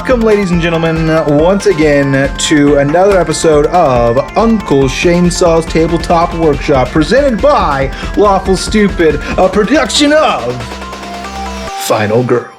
Welcome, ladies and gentlemen, once again to another episode of Uncle Shainsaw's Tabletop Workshop, presented by Lawful Stupid, a production of Final Girl.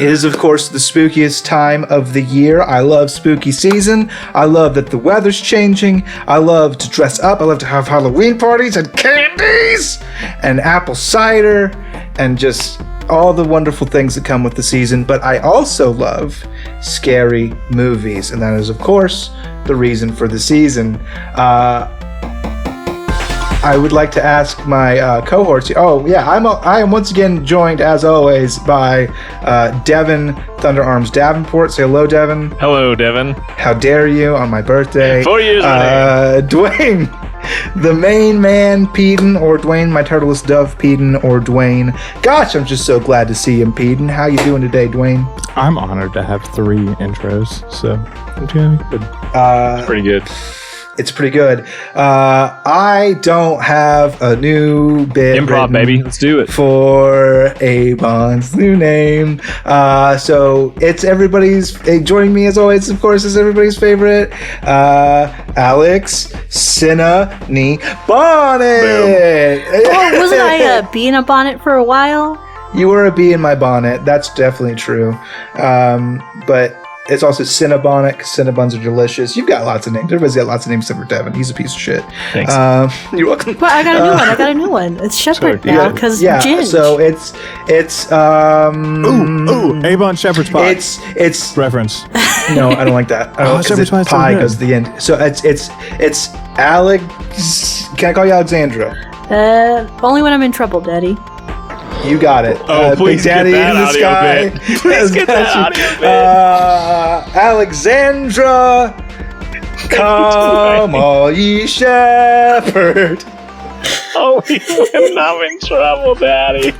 It is, of course, the spookiest time of the year. I love spooky season. I love that the weather's changing. I love to dress up. I love to have Halloween parties and candies and apple cider and just all the wonderful things that come with the season. But I also love scary movies, and that is, of course, the reason for the season. I would like to ask my cohorts. Oh, yeah, I am once again joined, as always, by Devin Thunderarms Davenport. Say hello, Devin. Hello, Devin. How dare you on my birthday? 4 years later. Dwayne, the main man, Peden, or Dwayne, my turtleless dove, Peden, or Dwayne. Gosh, I'm just so glad to see him, Peden. How you doing today, Dwayne? I'm honored to have 3 intros, so I'm doing good. Pretty good. It's pretty good. I don't have a new bit. Improv, baby. Let's do it. For Avon's new name. So it's everybody's, joining me as always, of course, is everybody's favorite, Alex Cinna-Knee Bonnet. Oh, wasn't I a bee in a bonnet for a while? You were a bee in my bonnet. That's definitely true. But it's also Cinnabon, because Cinnabuns are delicious. You've got lots of names. Everybody's got lots of names except for Devin. He's a piece of shit. Thanks. You're welcome. But I got a new one. It's Shepherd now, because Ginge. So it's Avon Shepherd's Pie. It's reference. No, I don't like that. Shepherd's Pie pie goes to the end. So it's Alex. Can I call you Alexandra? Only when I'm in trouble, Daddy. You got it. Oh, please Big Daddy get that in the sky. audio bit. Please get that audio bit. Alexandra, come all ye shepherd. Oh, when I'm in trouble, Daddy.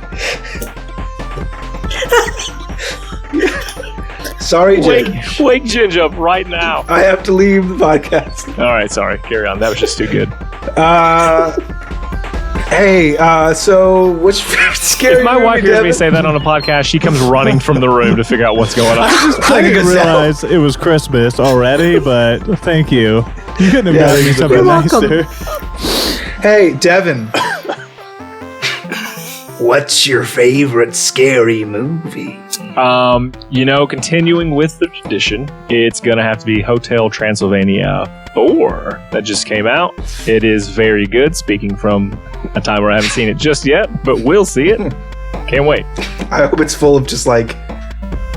Sorry, Ginge. Wake Ginge up right now. I have to leave the podcast. All right, sorry. Carry on. That was just too good. Hey, so which scary If my movie, wife hears Devin? me say that on a podcast, she comes running from the room to figure out what's going on. I didn't realize it was Christmas already, but thank you. You couldn't have gotten me something nicer. Hey, Devin. What's your favorite scary movie? Continuing with the tradition, it's going to have to be Hotel Transylvania 4 that just came out. It is very good, speaking from a time where I haven't seen it just yet, but we'll see it. Can't wait. I hope it's full of just like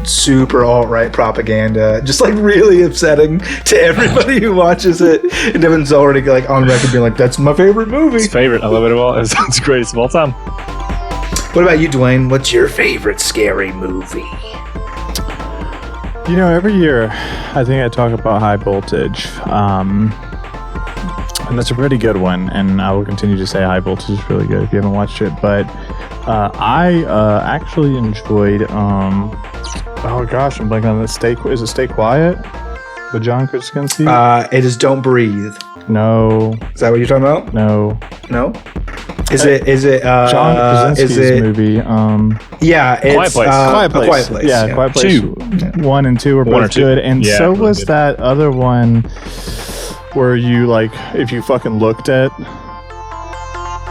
super alt-right propaganda, just like really upsetting to everybody who watches it. And Devin's already like on record being like, that's my favorite movie. It's favorite. I love it all. It's the greatest of all time. What about you, Dwayne? What's your favorite scary movie? You know, every year I think I talk about High Voltage, and that's a pretty good one, and I will continue to say High Voltage is really good if you haven't watched it, but I actually enjoyed, oh gosh, I'm blanking on the is it Stay Quiet? With John Krasinski? It is Don't Breathe. No. Is that what you're talking about? No. No? Is it John Krasinski's movie? Yeah, it's Quiet Place. A Quiet Place. Yeah, Quiet Place. 2. 1 and 2 are both good, and Yeah, so really was good. that other one where you like if you fucking looked at.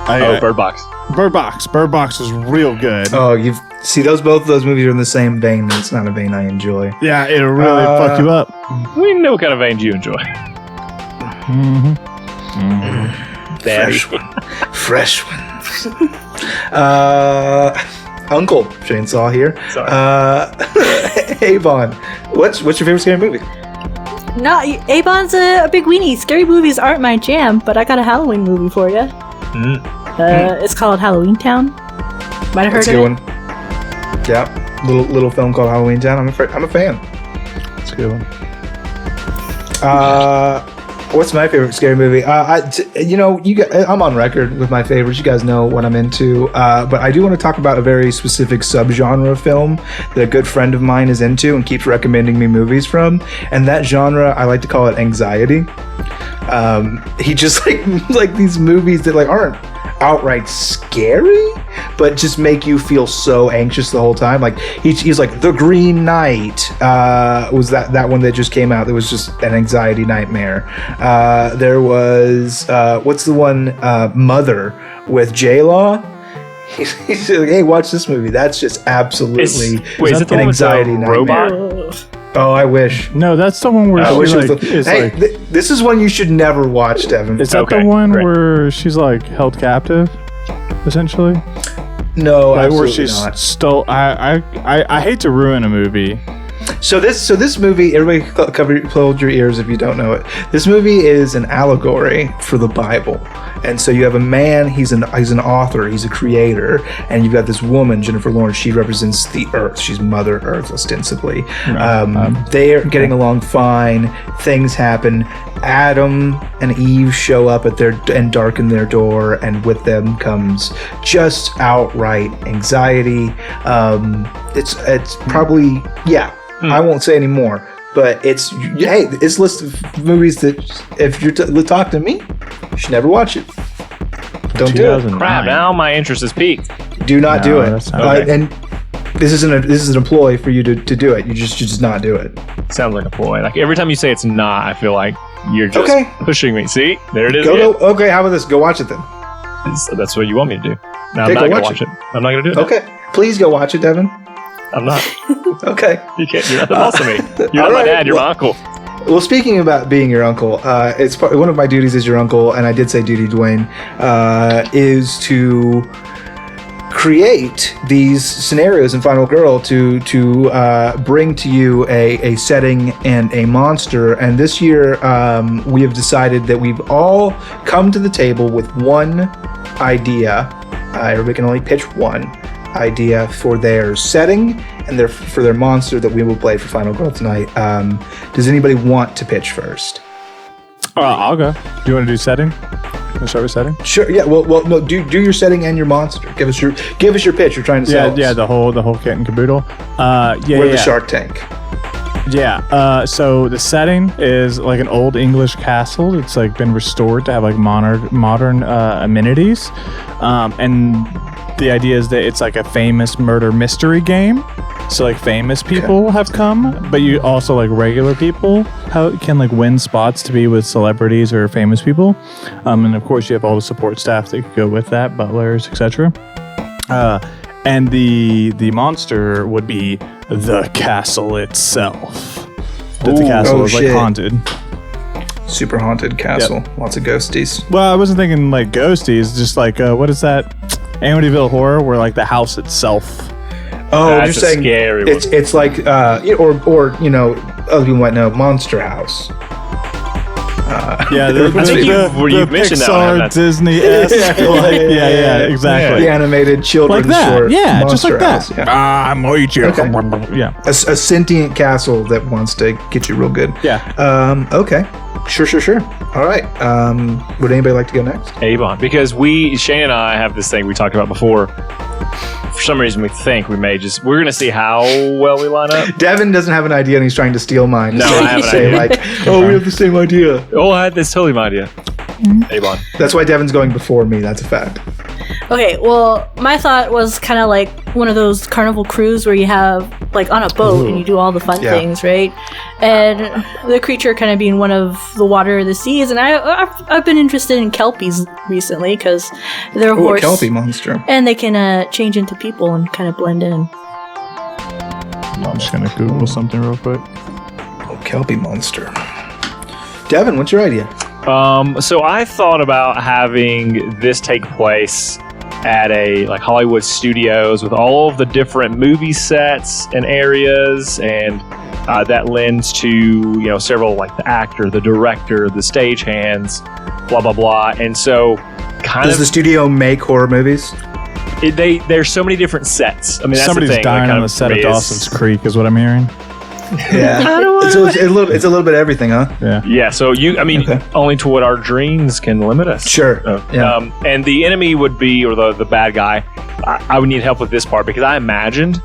Bird Box. Bird Box. Bird Box is real good. Oh, both of those movies are in the same vein, and it's not a vein I enjoy. Yeah, it'll really fuck you up. We know what kind of veins you enjoy. Daddy. Fresh one. Uncle Shainsaw here. Sorry. Avon, what's your favorite scary movie? No, Avon's a big weenie. Scary movies aren't my jam, but I got a Halloween movie for you. It's called Halloween Town. Might have heard of it. One. Yeah. little film called Halloween Town. I'm a fan. It's a good one. What's my favorite scary movie? I'm on record with my favorites. You guys know what I'm into. But I do want to talk about a very specific subgenre of film that a good friend of mine is into and keeps recommending me movies from. And that genre, I like to call it anxiety. He just like these movies that like aren't outright scary, but just make you feel so anxious the whole time. Like he's like The Green Knight was that one that just came out that was just an anxiety nightmare. There was what's the one Mother with J-Law. He's like, hey, watch this movie. That's just absolutely is it the an one with the anxiety nightmare. robot? Oh, I wish. No, that's the one where this is one you should never watch, Devin. Is that the one where she's like held captive, essentially? No, like where absolutely she's not. stole. I hate to ruin a movie. So this movie, everybody hold your ears if you don't know it. This movie is an allegory for the Bible. And so you have a man, he's an author, he's a creator, and you've got this woman, Jennifer Lawrence, she represents the earth. She's Mother Earth, ostensibly. They're getting along fine. Things happen. Adam and Eve show up and darken their door, and with them comes just outright anxiety. It's probably, I won't say any more, but it's a list of movies that if you're talk to me, you should never watch it. Don't do it. Crap! Now my interest is piqued. Do not do it. Okay. And this is an employ for you to do it. You just not do it. Sounds like a ploy. Like every time you say it's not, I feel like you're just pushing me. See, there it is. Okay, how about this? Go watch it then. That's what you want me to do. No, Okay, I'm not go gonna watch watch it. I'm not gonna do it. Okay, please go watch it, Devin. I'm not. Okay. You can't. You're not the boss of me. You're not my dad. You're my uncle. Well, speaking about being your uncle, it's one of my duties as your uncle, and I did say duty, Dwayne, is to create these scenarios in Final Girl to bring to you a setting and a monster. And this year, we have decided that we've all come to the table with one idea. Everybody can only pitch one idea for their setting and for their monster that we will play for Final Girl tonight. Does anybody want to pitch first? I'll go. Do you want to do setting? Can I start with setting? Sure. Yeah. Well, no. Do your setting and your monster. Give us your pitch. You're trying to sell. Yeah. The whole kit and caboodle. We're the Shark Tank. Yeah. So the setting is like an old English castle. It's like been restored to have like modern amenities, and the idea is that it's like a famous murder mystery game. So like famous people have come, but you also like regular people can like win spots to be with celebrities or famous people. And of course you have all the support staff that could go with that, butlers, etc. And the monster would be the castle itself. That the castle is like haunted. Super haunted castle. Yep. Lots of ghosties. Well, I wasn't thinking like ghosties, just like what is that? Amityville Horror, where like the house itself. Oh, that's you're saying scary it's like or you know, other people might know Monster House. Yeah, you've mentioned Pixar, that Disney-esque. Yeah, exactly. The animated children's like that. short. Yeah, Monster just like that. House. Yeah. I'm you. Okay. Yeah, a sentient castle that wants to get you real good. Yeah. Okay. Sure. All right. Would anybody like to go next? Avon, because Shane and I have this thing we talked about before. For some reason, we think we're going to see how well we line up. Devin doesn't have an idea and he's trying to steal mine. No, I have an idea. Like, we have the same idea. Oh, I had this totally my idea. Avon. That's why Devin's going before me. That's a fact. Okay, well, my thought was kind of like one of those carnival cruise where you have, like, on a boat and you do all the fun things, right? And the creature kind of being one of the water or the seas. And I've been interested in kelpies recently because they're a horse. A kelpie monster. And they can change into people and kind of blend in. I'm just going to Google something real quick. Kelpie monster. Devin, what's your idea? So I thought about having this take place at a like Hollywood studios with all of the different movie sets and areas, and that lends to several like the actor, the director, the stagehands, blah blah blah. And so, does the studio make horror movies? There's so many different sets. I mean, that's Somebody's the thing. dying on the set of Dawson's Creek, is what I'm hearing. Yeah, it's a little bit of everything, huh? Yeah. So only to what our dreams can limit us. Sure. And the enemy would be, or the bad guy. I would need help with this part because I imagined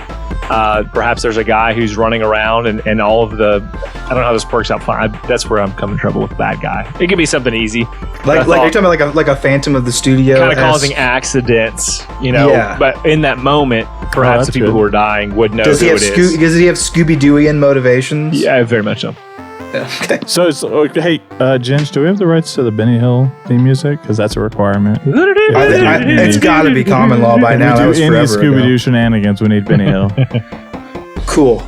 perhaps there's a guy who's running around and all of the. I don't know how this works out. That's where I'm coming in trouble with bad guy. It could be something easy. Like you're talking about like a Phantom of the Studio, kind of causing accidents, Yeah. But in that moment, perhaps the people who are dying would know who it is. Does he have Scooby-Dooian motivations? Yeah, very much so. Okay. So hey, Ginge, do we have the rights to the Benny Hill theme music? Because that's a requirement. It's got to be common law by now. If we do any Scooby-Doo shenanigans, we need Benny Hill. Cool.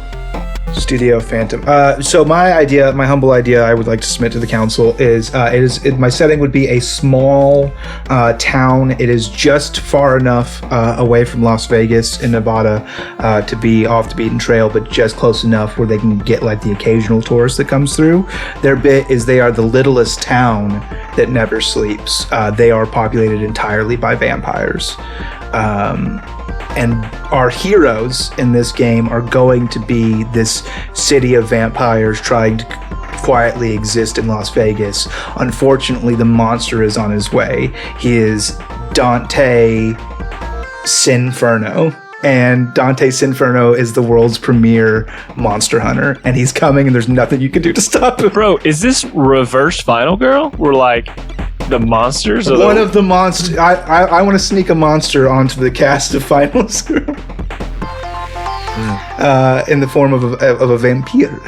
Studio Phantom. So my humble idea I would like to submit to the council is my setting would be a small town. It is just far enough away from Las Vegas in Nevada to be off the beaten trail, but just close enough where they can get like the occasional tourist that comes through. Their bit is they are the littlest town that never sleeps. They are populated entirely by vampires. And our heroes in this game are going to be this city of vampires trying to quietly exist in Las Vegas. Unfortunately, the monster is on his way. He is Dante Sinferno. And Dante Sinferno is the world's premier monster hunter. And he's coming and there's nothing you can do to stop him. Bro, is this reverse Final Girl? We're like... The monsters? One of the monsters. I want to sneak a monster onto the cast of Finals Girl. In the form of a vampire.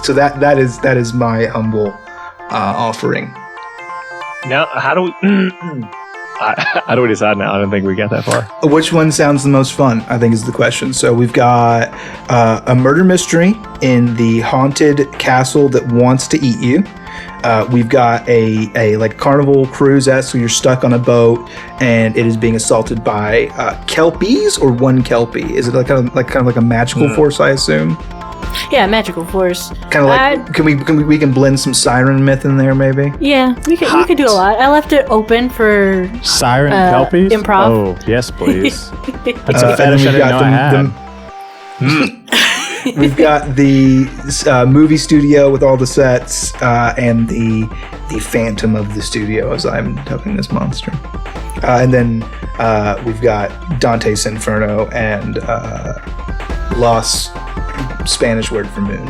So that is my humble offering. Now, how do we... How do we decide now? I don't think we got that far. Which one sounds the most fun, I think is the question. So we've got a murder mystery in the haunted castle that wants to eat you. We've got a like carnival cruise-esque, so you're stuck on a boat and it is being assaulted by kelpies or one kelpie. Is it kind of like a magical force, I assume? Yeah, magical force. Kind of like we can blend some siren myth in there, maybe. Yeah, we could do a lot. I left it open for siren kelpies. Improv. Oh yes, please. That's a fetish I didn't know I had. We've got the movie studio with all the sets and the Phantom of the Studio as I'm dubbing this monster. And then we've got Dante's Inferno and Los, Spanish word for moon.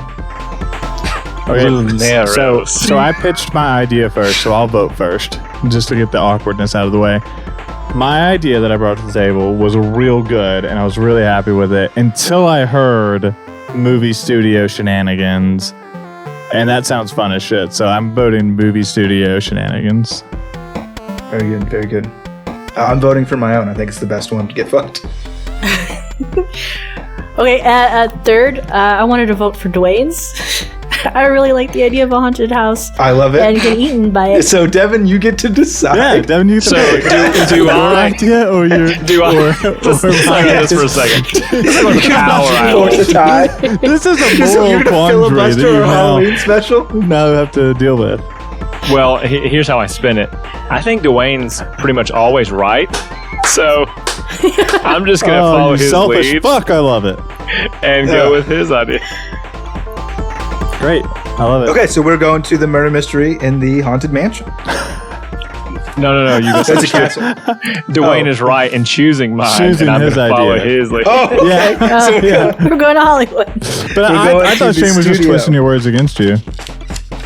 Okay, so I pitched my idea first, so I'll vote first, just to get the awkwardness out of the way. My idea that I brought to the table was real good, and I was really happy with it until I heard movie studio shenanigans, and that sounds fun as shit. So I'm voting movie studio shenanigans. Very good, very good. I'm voting for my own. I think it's the best one to get fucked. Okay, at third, I wanted to vote for Dwayne's. I really like the idea of a haunted house. I love it. And get eaten by it. So, Devin, you get to decide. Yeah, Devin, you can do your idea or your... Do I? Let's this for a second. This is a tie. This is a moral quandary that you Halloween special? now have to deal with. Well, here's how I spin it. I think Dwayne's pretty much always right. So, I'm just going to follow his selfish lead. Fuck, I love it. And go with his idea. Great. I love it. Okay, so we're going to the murder mystery in the haunted mansion. No. You That's a castle. Dwayne is right in choosing mine, and I'm going to follow his lead. Oh, okay. Yeah. We're going to Hollywood. But I thought Shane was just twisting your words against you.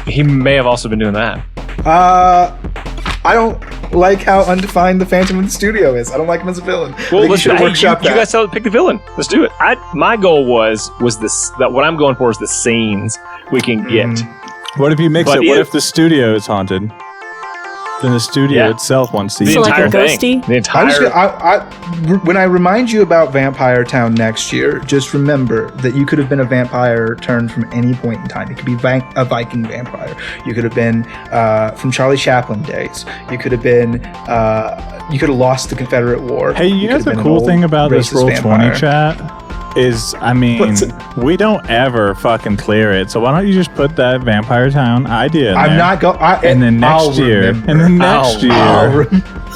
He may have also been doing that. I don't like how undefined the Phantom of the Studio is. I don't like him as a villain. Well, you guys pick the villain. Let's do it. My goal was this. That what I'm going for is the scenes we can get. What if you mix it? What if the studio is haunted? Then the studio itself wants to the entire thing. The entire. When I remind you about Vampire Town next year, just remember that you could have been a vampire turned from any point in time. You could be a Viking vampire. You could have been from Charlie Chaplin days. You could have been. You could have lost the Confederate War. Hey, you know the cool thing about this Roll20 chat is, I mean, we don't ever fucking clear it. So why don't you just put that Vampire Town idea in there? I'm not going. And then next year,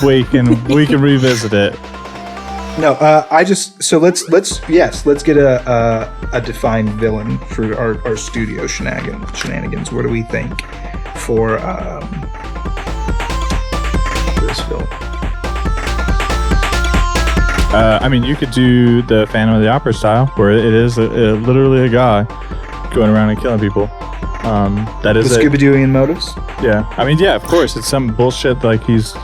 we can revisit it. No, let's get a defined villain for our studio shenanigans. What do we think for this villain? I mean, you could do the Phantom of the Opera style, where it is literally a guy going around and killing people. That is with Scooby-Dooian motives. Yeah, I mean, yeah, of course, it's some bullshit like he's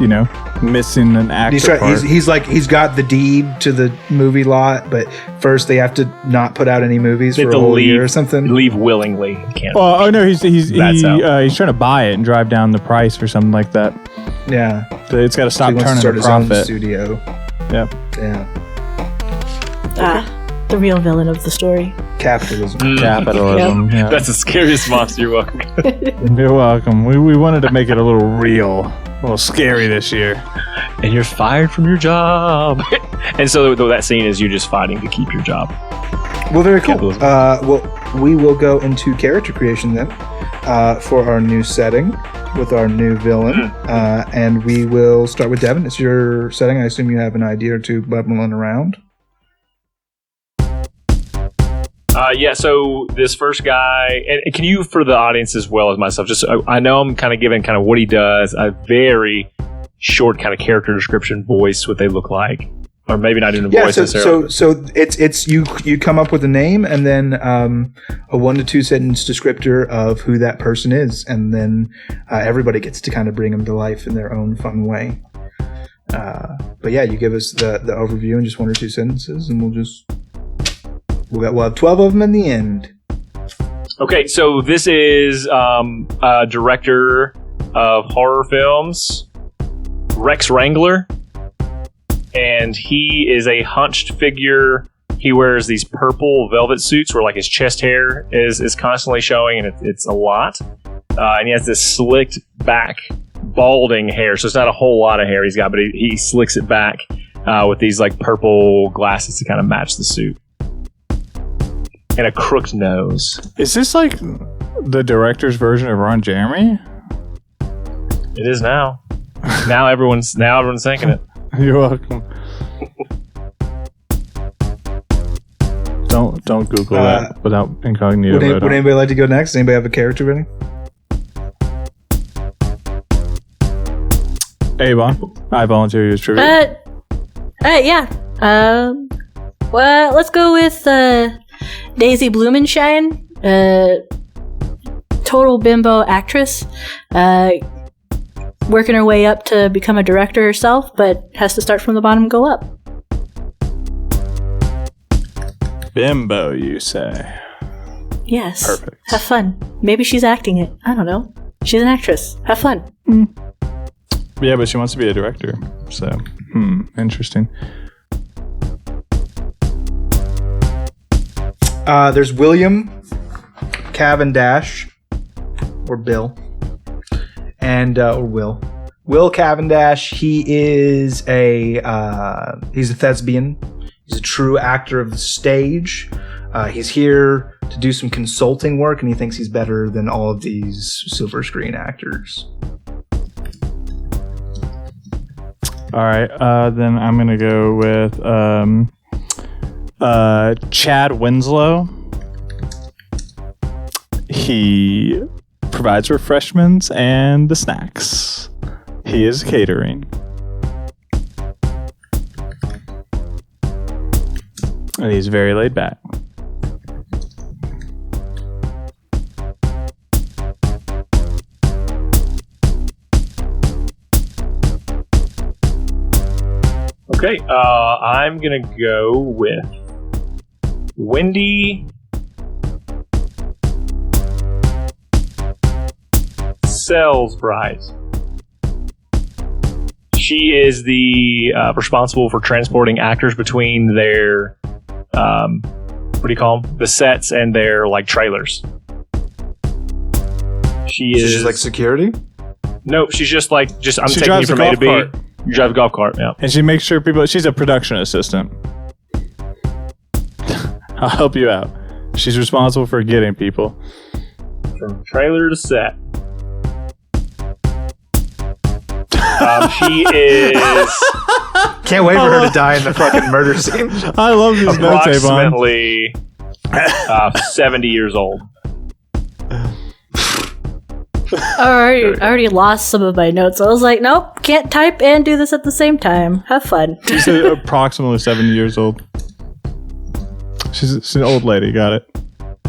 missing an actor part. He's got the deed to the movie lot, but first they have to not put out any movies for a whole year or something. Leave willingly. Can't. Oh no, he's trying to buy it and drive down the price or something like that. Yeah, so it's got to stop turning a profit. His own studio. Yeah. The real villain of the story. Capitalism. Capitalism. Yep. Yeah. That's the scariest monster. You're welcome. You're welcome. We wanted to make it a little real, a little scary this year. And you're fired from your job. And so that scene is you just fighting to keep your job. Well, very cool. We will go into character creation then for our new setting with our new villain. And we will start with Devin. It's your setting. I assume you have an idea or two bubbling around. So this first guy, and can you, for the audience as well as myself, just I know I'm kind of giving kind of what he does, a very short kind of character description, voice, what they look like, or maybe not even a voice necessarily. So it's you come up with a name and then a 1 to 2 sentence descriptor of who that person is, and then everybody gets to kind of bring them to life in their own fun way. But yeah, you give us the overview in just 1 or 2 sentences, and we'll have 12 of them in the end. Okay, so this is a director of horror films, Rex Wrangler, and he is a hunched figure. He wears these purple velvet suits where like his chest hair is constantly showing, and it's a lot. And he has this slicked back, balding hair, so it's not a whole lot of hair he's got, but he slicks it back with these like purple glasses to kind of match the suit. And a crooked nose. Is this like the director's version of Ron Jeremy? It is now. Now everyone's thinking it. You're welcome. Don't Google that without incognito. Would anybody like to go next? Anybody have a character ready? Hey, Bon. I volunteer you as trivia. Yeah. Well, let's go with Daisy Blumenshine, total bimbo actress, working her way up to become a director herself, but has to start from the bottom and go up. Bimbo, you say? Yes. Perfect. Have fun. Maybe she's acting it. I don't know. She's an actress. Have fun. Yeah, but she wants to be a director. So, interesting. There's William Cavendish, or Bill, and or Will. Will Cavendish. He is he's a thespian. He's a true actor of the stage. He's here to do some consulting work, and he thinks he's better than all of these silver screen actors. All right, then I'm gonna go with Chad Winslow. He provides refreshments and the snacks. He is catering. And he's very laid back. Okay, I'm gonna go with Wendy Selsbright. She is the responsible for transporting actors between their what do you call them? The sets and their like trailers. She's just like security? No, she's just I'm She taking you drives a from A to golf B. cart. You drive a golf cart, yeah. And she makes sure she's a production assistant. I'll help you out. She's responsible for getting people From trailer to set. She is Can't wait for her to die in the fucking murder scene. I love these notes, Avon. Approximately 70 years old. I already lost some of my notes. I was like, nope, can't type and do this at the same time. Have fun. She's approximately 70 years old. She's an old lady. Got it.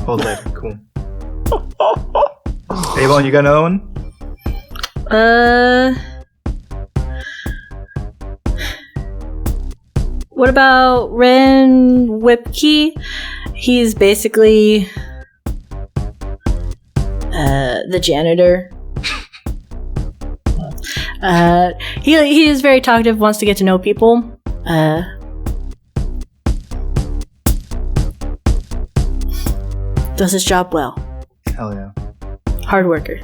Old lady, cool. Avon, you got another one? What about Ren Whipkey? He's basically the janitor. He is very talkative, wants to get to know people. Does his job well. Hell yeah. Hard worker.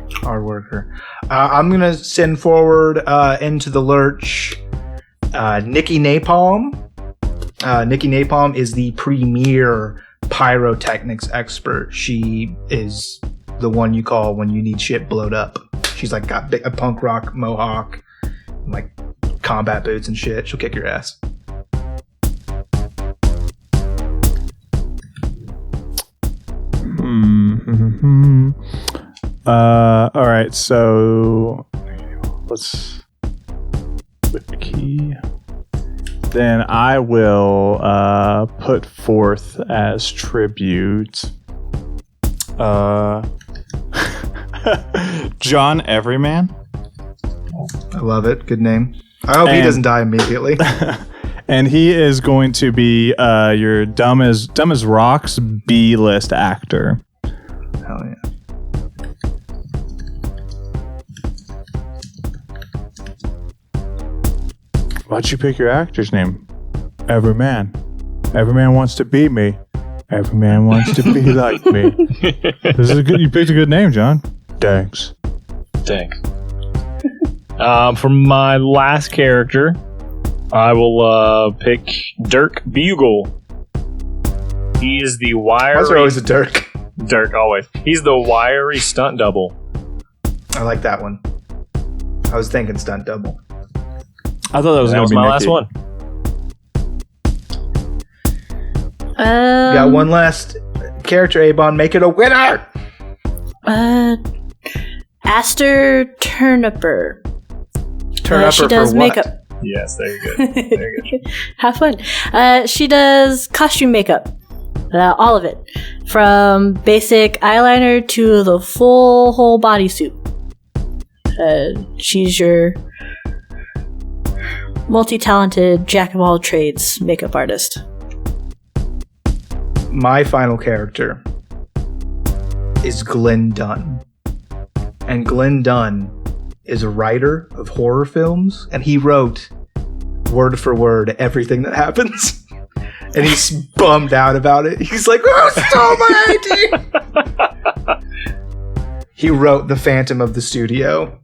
I'm going to send forward into the lurch Nikki Napalm. Nikki Napalm is the premier pyrotechnics expert. She is the one you call when you need shit blowed up. She's like got a punk rock mohawk, and like combat boots and shit. She'll kick your ass. All right, so let's with the key. Then I will put forth as tribute John Everyman. I love it. Good name. I hope he doesn't die immediately. And he is going to be your dumb as rocks B-list actor. Hell yeah. Why'd you pick your actor's name? Everyman. Everyman wants to be me. Everyman wants to be like me. This is good. You picked a good name, John. Thanks. For my last character, I will pick Dirk Bugle. He is the wiry... Why is there always a Dirk? Dirk, always. He's the wiry stunt double. I like that one. I was thinking stunt double. I thought that was going to be my Nikki. last one. Got one last character, Avon. Make it a winner! Aster Turniper. Turniper she does for what? makeup. Yes, there you go. There you go. Have fun. She does costume makeup. All of it. From basic eyeliner to the full whole bodysuit. She's your multi-talented jack of all trades makeup artist. My final character is Glenn Dunn. And Glenn Dunn is a writer of horror films, and he wrote word for word everything that happens. And he's bummed out about it. He's like, "Who stole my idea?" He wrote The Phantom of the Studio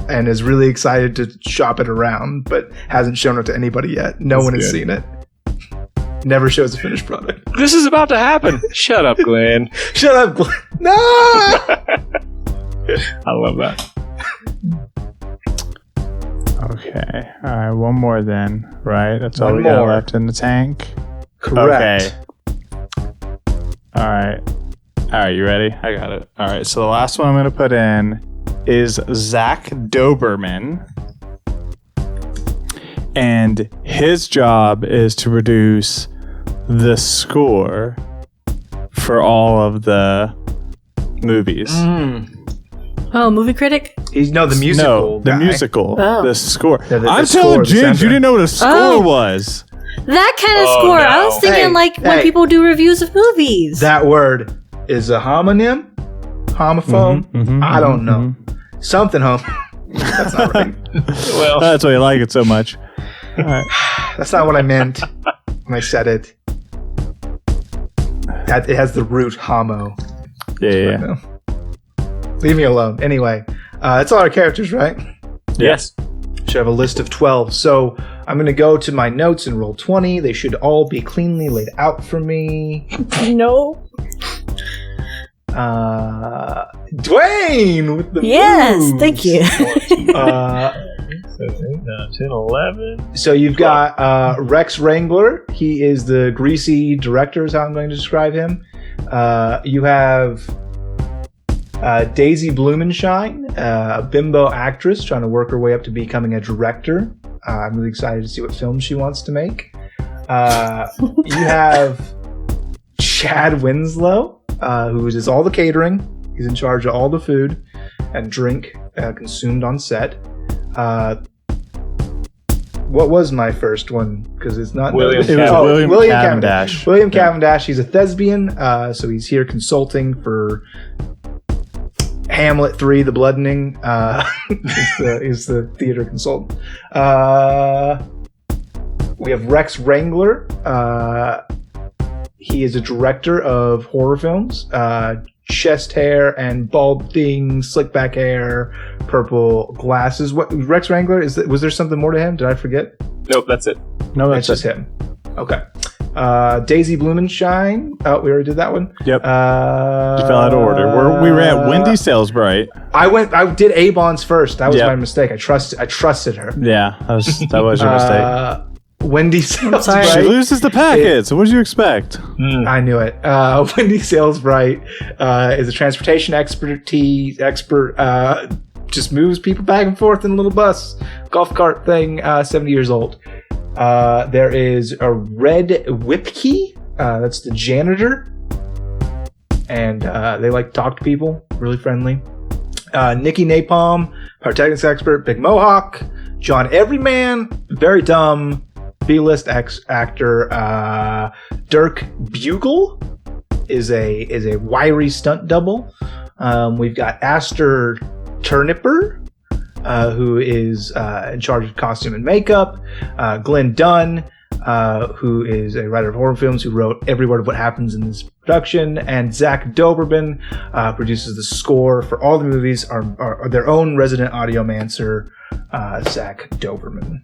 and is really excited to shop it around, but hasn't shown it to anybody yet. No one has seen it. Never shows a finished product. This is about to happen. Shut up, Glenn. Shut up, Glenn. No! I love that. Okay. All right. One more then, right? That's all One we got more. left in the tank. Correct. Okay. All right. All right. You ready? I got it. All right. So the last one I'm going to put in is Zach Doberman. And his job is to produce the score for all of the movies. Oh, movie critic? He's the musical. No, the guy. musical. Oh. The score. Yeah, the I'm score, telling the James, you soundtrack. didn't know what a score Oh. was. That kind of Oh, score. no. I was thinking when Hey. people do reviews of movies. That word is a homonym? Homophone? I don't know. Something home. That's not right. Well, That's why you like it so much. All right. That's not what I meant when I said it. It has the root homo. Yeah. No. Leave me alone. Anyway, that's all our characters, right? yes. Should have a list of 12. So I'm going to go to my notes and roll 20. They should all be cleanly laid out for me. No. Dwayne with the Yes, moves. thank you. 10, 11. So you've got Rex Wrangler. He is the greasy director, is how I'm going to describe him. You have Daisy Blumenshine, a bimbo actress trying to work her way up to becoming a director. I'm really excited to see what film she wants to make. You have Chad Winslow, who does all the catering. He's in charge of all the food and drink consumed on set. What was my first one? Because it's not William Cavendish. William Cavendish. He's a thespian, so he's here consulting for Hamlet 3, The Bloodening. He's the theater consultant. We have Rex Wrangler. He is a director of horror films. Chest hair and bald thing, slick back hair, purple glasses. What Rex Wrangler was there something more to him? Did I forget? Nope, that's it. No, that's just him. Okay. Daisy Blumenshine. Oh, we already did that one. Yep. You fell out of order. We were at Wendy Salesbright. I did Avon's first. That was my mistake. I trusted her. Yeah, that was your mistake. Wendy Salesbright. She loses the packet. So what did you expect? I knew it. Wendy Salesbright is a transportation expert. Just moves people back and forth in a little bus golf cart thing. 70 years old. There is a Red Whipkey. That's the janitor, and they like to talk to people. Really friendly. Nikki Napalm, pyrotechnics expert. Big mohawk. John Everyman, very dumb. B-list actor. Dirk Bugle is a wiry stunt double. We've got Aster Turnipper, who is in charge of costume and makeup. Glenn Dunn, who is a writer of horror films who wrote every word of what happens in this production. And Zach Doberman produces the score for all the movies, are their own resident audiomancer, Zach Doberman.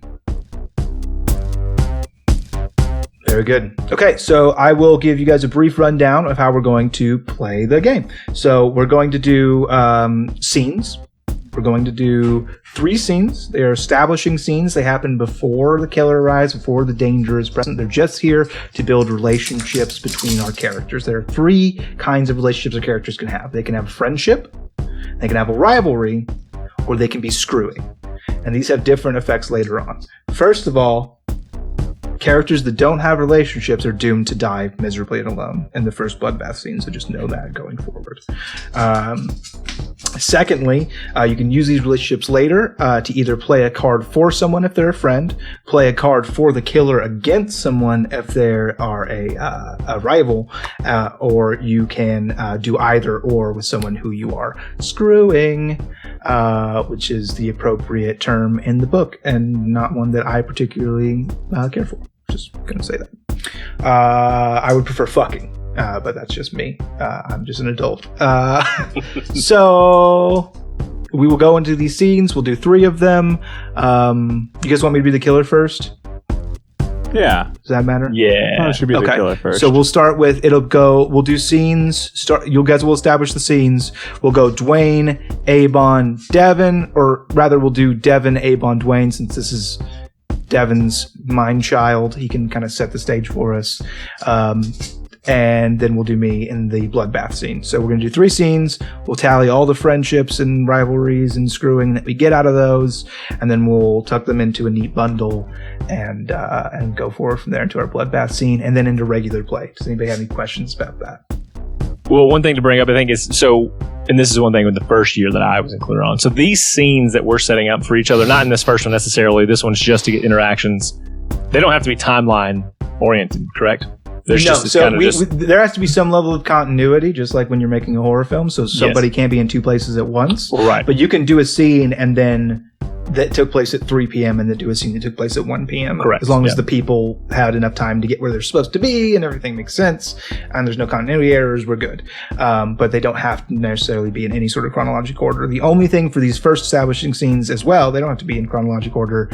Very good. Okay, so I will give you guys a brief rundown of how we're going to play the game. So we're going to do scenes. We're going to do 3 scenes. They are establishing scenes. They happen before the killer arrives, before the danger is present. They're just here to build relationships between our characters. There are 3 kinds of relationships our characters can have. They can have friendship, they can have a rivalry, or they can be screwing. And these have different effects later on. First of all, characters that don't have relationships are doomed to die miserably and alone in the first bloodbath scene, so just know that going forward. Secondly, you can use these relationships later to either play a card for someone if they're a friend, play a card for the killer against someone if they are a rival, or you can do either or with someone who you are screwing, which is the appropriate term in the book and not one that I particularly care for. Just gonna say that. I would prefer fucking, but that's just me. I'm just an adult. So we will go into these scenes. We'll do 3 of them. You guys want me to be the killer first? Yeah. Does that matter? Yeah. It should be the killer first. So we'll start with, we'll do scenes. You guys will establish the scenes. We'll go Dwayne, Abon, Devin, or rather we'll do Devin, Abon, Dwayne, since this is Devin's mind child. He can kind of set the stage for us. And then we'll do me in the bloodbath scene. So we're going to do 3 scenes. We'll tally all the friendships and rivalries and screwing that we get out of those, and then we'll tuck them into a neat bundle and go forward from there into our bloodbath scene and then into regular play. Does anybody have any questions about that? Well, one thing to bring up, I think, is and this is one thing with the first year that I was included on. So these scenes that we're setting up for each other, not in this first one necessarily, this one's just to get interactions. They don't have to be timeline oriented, correct? There has to be some level of continuity, just like when you're making a horror film. So somebody can't be in 2 places at once. Right. But you can do a scene and then that took place at 3 p.m. and then do a scene that took place at 1 p.m. Correct. As long as the people had enough time to get where they're supposed to be and everything makes sense and there's no continuity errors, we're good. But they don't have to necessarily be in any sort of chronological order. The only thing for these first establishing scenes as well, they don't have to be in chronological order.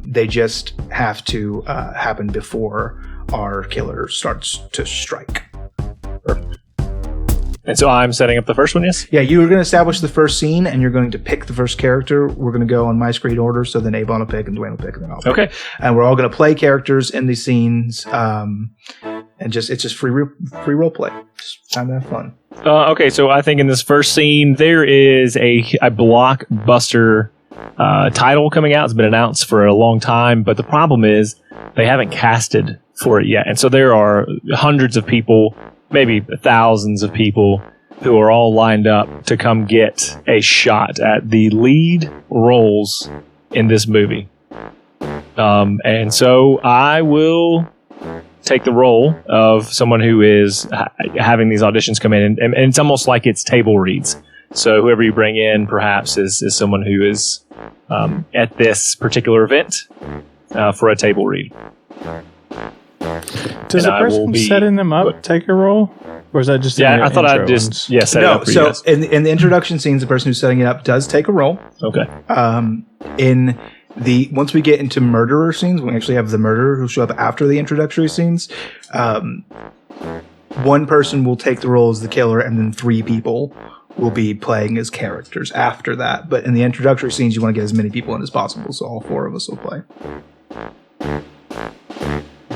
They just have to happen before our killer starts to strike. Perfect. And so I'm setting up the first one, yes? Yeah, you're going to establish the first scene, and you're going to pick the first character. We're going to go on my screen order, so then Avon will pick, and Dwayne will pick, and then I'll pick. Okay. And we're all going to play characters in these scenes, and it's just free role play. Just time to have fun. Okay, so I think in this first scene, there is a blockbuster title coming out. It's been announced for a long time, but the problem is they haven't casted for it yet. And so there are hundreds of people, maybe thousands of people, who are all lined up to come get a shot at the lead roles in this movie. And so I will take the role of someone who is having these auditions come in, and it's almost like it's table reads. So whoever you bring in perhaps is someone who is at this particular event for a table read. Does the person setting them up take a role? Or is that just I thought I'd just set it up for you guys. In the introduction scenes, the person who's setting it up does take a role. Okay. Once we get into murderer scenes, we actually have the murderer who'll show up after the introductory scenes. One person will take the role as the killer, and then 3 people will be playing as characters after that. But in the introductory scenes, you want to get as many people in as possible, so all 4 of us will play.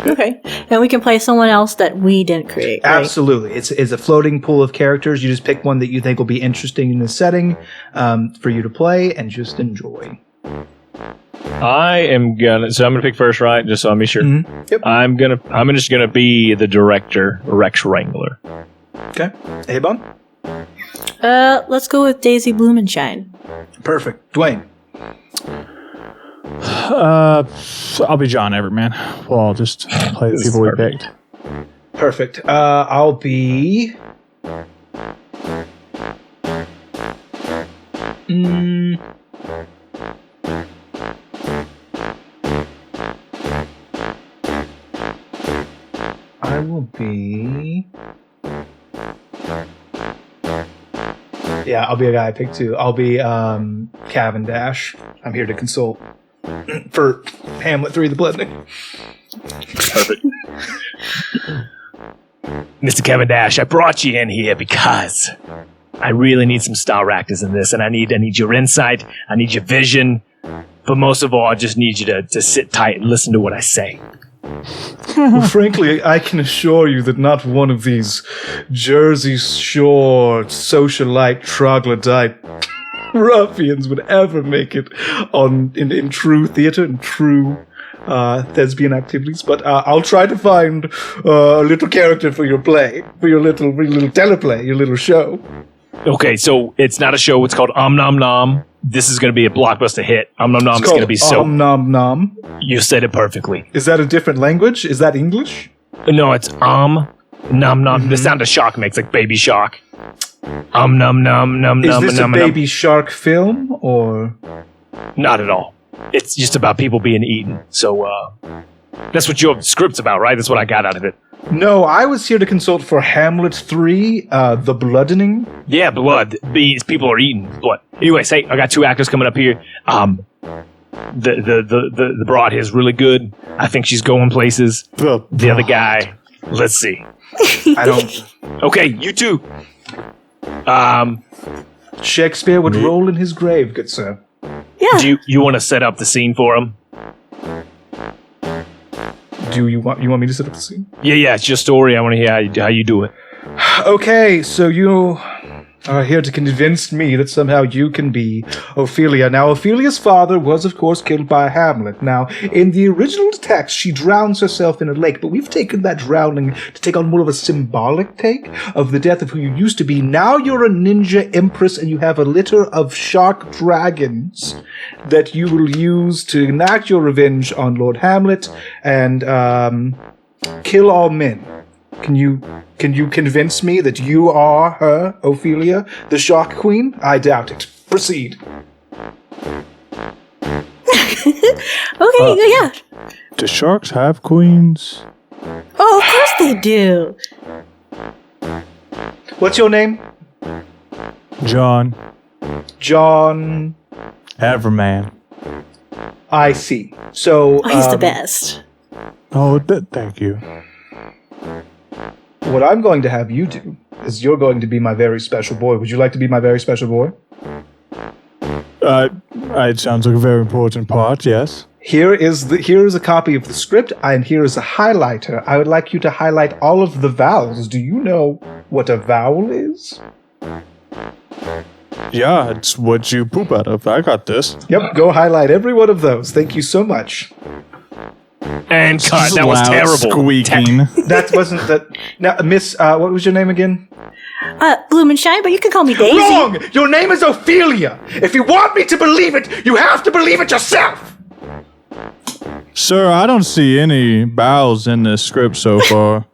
Okay. And we can play someone else that we didn't create, right? Absolutely. It's a floating pool of characters. You just pick one that you think will be interesting in the setting for you to play and just enjoy. I'm gonna pick first, right? Just so I'm sure. Mm-hmm. Yep. I'm just gonna be the director, Rex Wrangler. Okay. Avon? Let's go with Daisy Blumenshine. Perfect. Dwayne? I'll be John Everett, Well, I'll just play the people we picked. Perfect. I'll be... I will be... Yeah, I'll be a guy I picked too. I'll be Cavendash. I'm here to consult for Hamlet 3 The Blending. Perfect. Mr. Cavendash, I brought you in here because I really need some star actors in this, and I need your insight, I need your vision, but most of all, I just need you to sit tight and listen to what I say. Well, frankly, I can assure you that not one of these Jersey Shore socialite troglodyte ruffians would ever make it in true theater and true thespian activities. But I'll try to find a little character for your play, for your little teleplay, your little show. Okay, so it's not a show. It's called Nom Nom. This is going to be a blockbuster hit. Nom Nom is going to be so... Nom Nom. You said it perfectly. Is that a different language? Is that English? No, it's Nom Nom. Mm-hmm. The sound of shark makes like baby shark. Nom Nom. Is this a baby shark film, or...? Not at all. It's just about people being eaten. So, that's what your script's about, right? That's what I got out of it. No, I was here to consult for Hamlet 3, The Bloodening. Yeah, blood. These people are eating blood. Anyways, hey, I got 2 actors coming up here. The broad here is really good. I think she's going places. The other guy, let's see. I don't... Okay, you two. Shakespeare would roll in his grave, good sir. Yeah. Do you want to set up the scene for him? Do you want me to set up the scene? Yeah, it's your story. I want to hear how you do it. Okay, so you are here to convince me that somehow you can be Ophelia. Now, Ophelia's father was, of course, killed by Hamlet. Now, in the original text, she drowns herself in a lake, but we've taken that drowning to take on more of a symbolic take of the death of who you used to be. Now you're a ninja empress, and you have a litter of shark dragons that you will use to enact your revenge on Lord Hamlet and kill all men. Can you convince me that you are her, Ophelia, the Shark Queen? I doubt it. Proceed. Okay, yeah. Do sharks have queens? Oh, of course they do. What's your name? John. John... Everman. I see. So... Oh, he's the best. Oh, thank you. What I'm going to have you do is you're going to be my very special boy. Would you like to be my very special boy? It sounds like a very important part, yes. Here is a copy of the script, and here is a highlighter. I would like you to highlight all of the vowels. Do you know what a vowel is? Yeah, it's what you poop out of. I got this. Yep, go highlight every one of those. Thank you so much. And cut. That was Loud terrible. Squeaking. That wasn't the... Now, Miss, what was your name again? Bloom and Shine, but you can call me Daisy. Wrong! Your name is Ophelia! If you want me to believe it, you have to believe it yourself! Sir, I don't see any vowels in this script so far.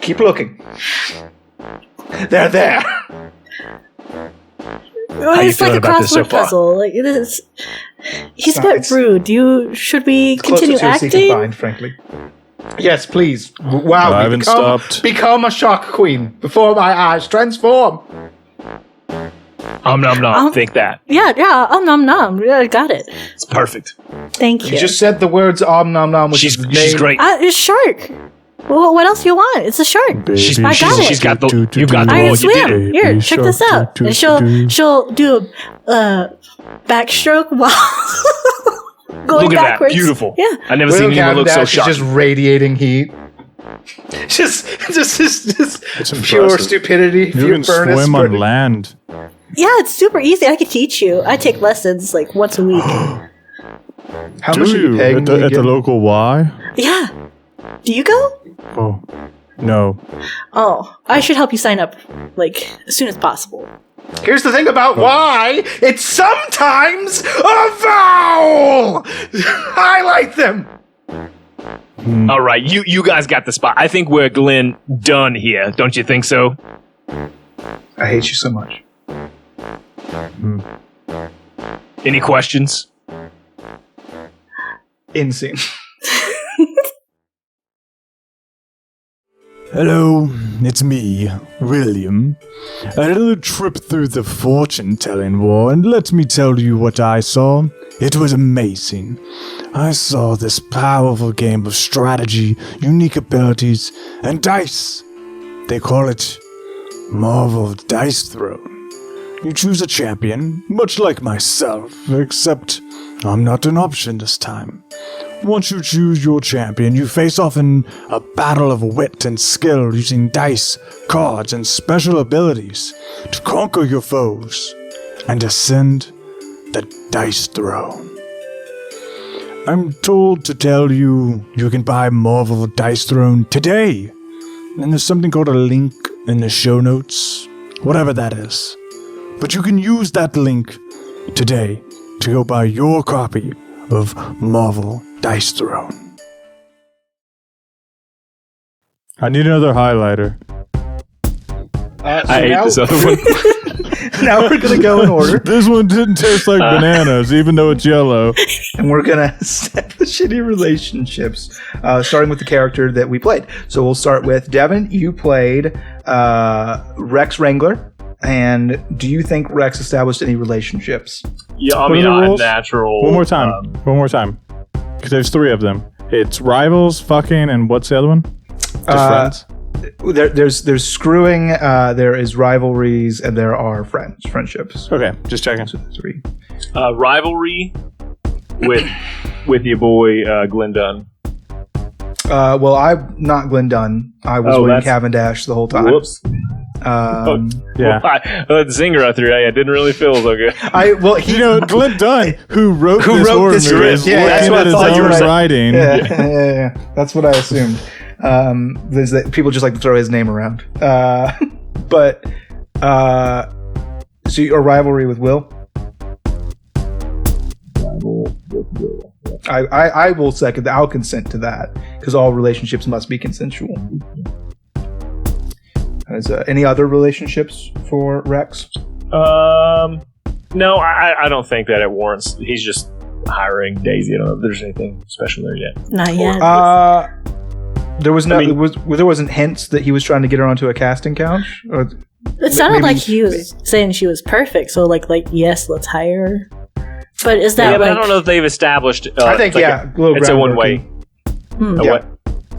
Keep looking. They're there. It's like a crossword puzzle. Like it is. He's a bit rude. Should we continue acting? acting? Find, frankly. Yes, please. Wow, I haven't stopped. Become a shock queen before my eyes transform. Nom. Think that. Yeah. Nom. Yeah, I got it. It's perfect. Thank you. You just said the words nom, which is the name. She's great. It's shark. Well, what else do you want? It's a shark. I got it. She's got the. You've got the I role. can You did swim. it. Here, check this out. And she'll do a backstroke while going Look at backwards. that. Beautiful. Yeah. I've never seen anyone look so sharp. Just radiating heat. Just pure impressive. stupidity. You pure can swim on land. Yeah, it's super easy. I could teach you. I take lessons like once a week. How much are you paying at the local Y? Yeah. Do you go? Oh, no. Oh, I should help you sign up like as soon as possible. Here's the thing about why. It's sometimes a vowel! Highlight them! All right, you guys got the spot. I think we're Glenn done here. Don't you think so? I hate you so much. Any questions? Insane. Hello, it's me, William. I had a little trip through the fortune-telling war, and let me tell you what I saw. It was amazing. I saw this powerful game of strategy, unique abilities, and dice. They call it Marvel Dice Throne. You choose a champion, much like myself, except I'm not an option this time. Once you choose your champion, you face off in a battle of wit and skill using dice, cards, and special abilities to conquer your foes and ascend the dice throne. I'm told to tell you you can buy Marvel Dice Throne today, and there's something called a link in the show notes, whatever that is. But you can use that link today to go buy your copy of Marvel Dice Throne. I need another highlighter. I hate this other one. Now we're going to go in order. This one didn't taste like bananas, even though it's yellow. And we're going to establish shitty relationships, starting with the character that we played. So we'll start with Devin. You played Rex Wrangler. And do you think Rex established any relationships? Yeah, I What mean, are the I'm rules? natural. One more time. Because there's three of them. It's rivals, fucking, and what's the other one? Just friends? There's screwing, there is rivalries, and there are friendships. Okay, just checking. So 3. Rivalry with your boy Glenn Dunn. Well, I'm not Glenn Dunn. I was William Cavendish the whole time. Whoops. Yeah. The zinger I threw. I didn't really feel so good. Glenn Dunn, who wrote this horror this movie, script. Yeah, that's what I thought you were saying. writing. Yeah. That's what I assumed. There's that people just like to throw his name around. But so your rivalry with Will? I will second that. I'll consent to that because all relationships must be consensual. Any other relationships for Rex? No, I don't think that it warrants. He's just hiring Daisy. I don't know if there's anything special there yet. Not yet. There was no. There wasn't hints that he was trying to get her onto a casting couch. Or it sounded like he was saying she was perfect. So like yes, let's hire her. But is that but I don't know if they've established. I think it's a one way. A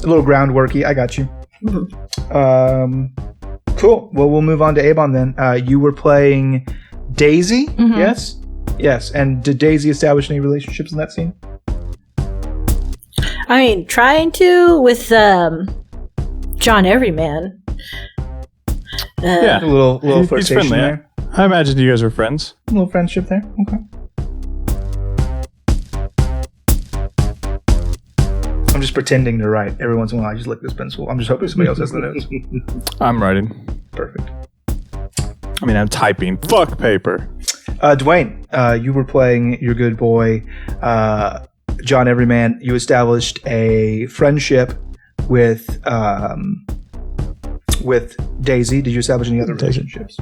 little groundworky. I got you. Mm-hmm. Cool. Well, we'll move on to Avon then. You were playing Daisy, yes? Yes. And did Daisy establish any relationships in that scene? I mean, trying to with John Everyman. Yeah. A little He's flirtation friendly. there. I imagine you guys were friends. A little friendship there. Okay. I'm just pretending to write. Every once in a while, I just lick this pencil. I'm just hoping somebody else has the notes. I'm writing. Perfect. I mean, I'm typing. Fuck paper. Dwayne, you were playing your good boy, John Everyman. You established a friendship with Daisy. Did you establish any other relationships?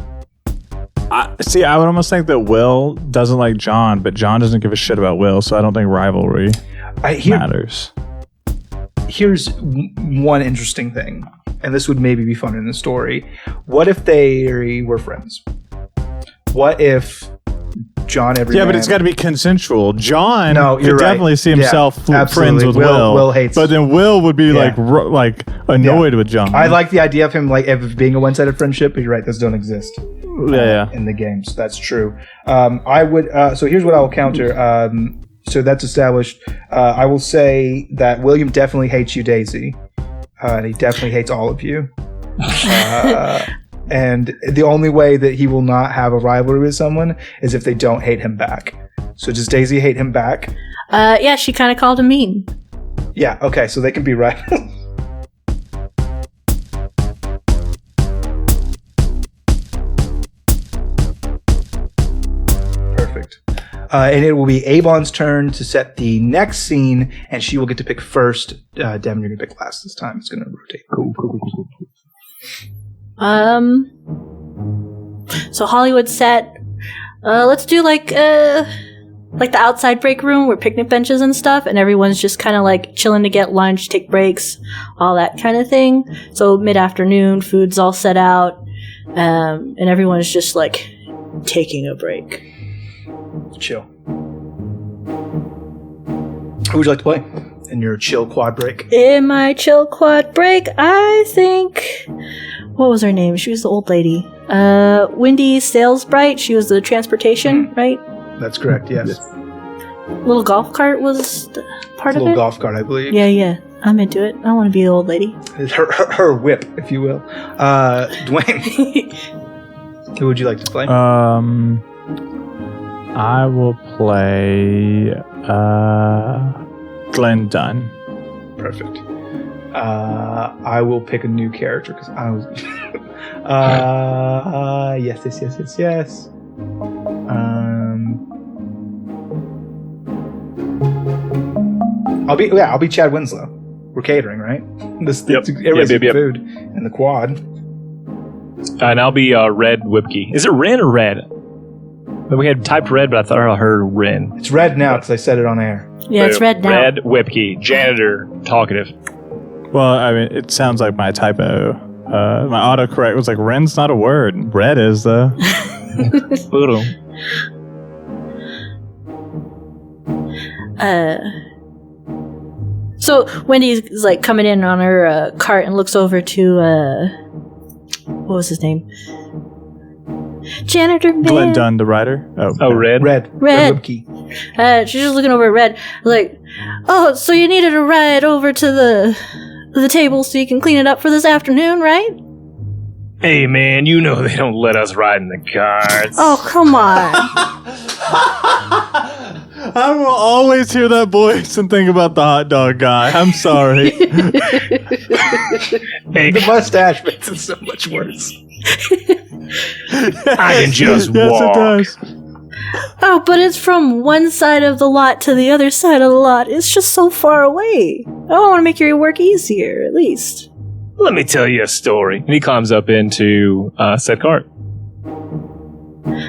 I would almost think that Will doesn't like John, but John doesn't give a shit about Will, so I don't think rivalry matters. Here's one interesting thing, and this would maybe be fun in the story. What if they were friends? What if John Everyman... Yeah, but it's got to be consensual. John could definitely see himself friends with Will. Will hates... But then Will would be like annoyed with John. I like the idea of him like being a one-sided friendship, but you're right, those don't exist in the game, so that's true. I would... so here's what I will counter. So that's established. I will say that William definitely hates you, Daisy. And he definitely hates all of you. And the only way that he will not have a rivalry with someone is if they don't hate him back. So does Daisy hate him back? Yeah, she kind of called him mean. Yeah, okay, so they can be rivals. Perfect. And it will be Avon's turn to set the next scene, and she will get to pick first. Devin, you're going to pick last this time. It's going to rotate. Cool. So Hollywood set. Let's do like the outside break room where picnic benches and stuff, and everyone's just kind of like chilling to get lunch, take breaks, all that kind of thing. So mid-afternoon, food's all set out, and everyone's just like taking a break. Chill. Who would you like to play in your chill quad break? In my chill quad break, I think... What was her name? She was the old lady. Wendy Salesbright. She was the transportation, right? That's correct, yes. Little golf cart was part of it? Little golf cart, I believe. Yeah. I'm into it. I want to be the old lady. Her whip, if you will. Dwayne. Who would you like to play? I will play Glenn Dunn. Perfect. I will pick a new character because I was. Yes. I'll be Chad Winslow. We're catering, right? Everybody's food in the quad. And I'll be Red Whipkey. Is it Ren or Red? We had typed Red, but I thought I heard Ren. It's red now because I said it on air. Yeah, it's red now. Red Whipkey, janitor, talkative. Well, I mean, it sounds like my typo. My autocorrect was like, Ren's not a word. Red is, though. So Wendy's like coming in on her cart and looks over to what was his name? Janitor man. Glenn Dunn, the writer. Red. Red. She's just looking over at Red, like, oh, so you needed a ride over to the table so you can clean it up for this afternoon, right? Hey, man, you know they don't let us ride in the carts. Oh, come on. I will always hear that voice and think about the hot dog guy. I'm sorry. Hey, the mustache makes it so much worse. I can just walk. Yes, it does. Oh, but it's from one side of the lot to the other side of the lot. It's just so far away. I want to make your work easier, at least. Let me tell you a story. And he climbs up into said cart.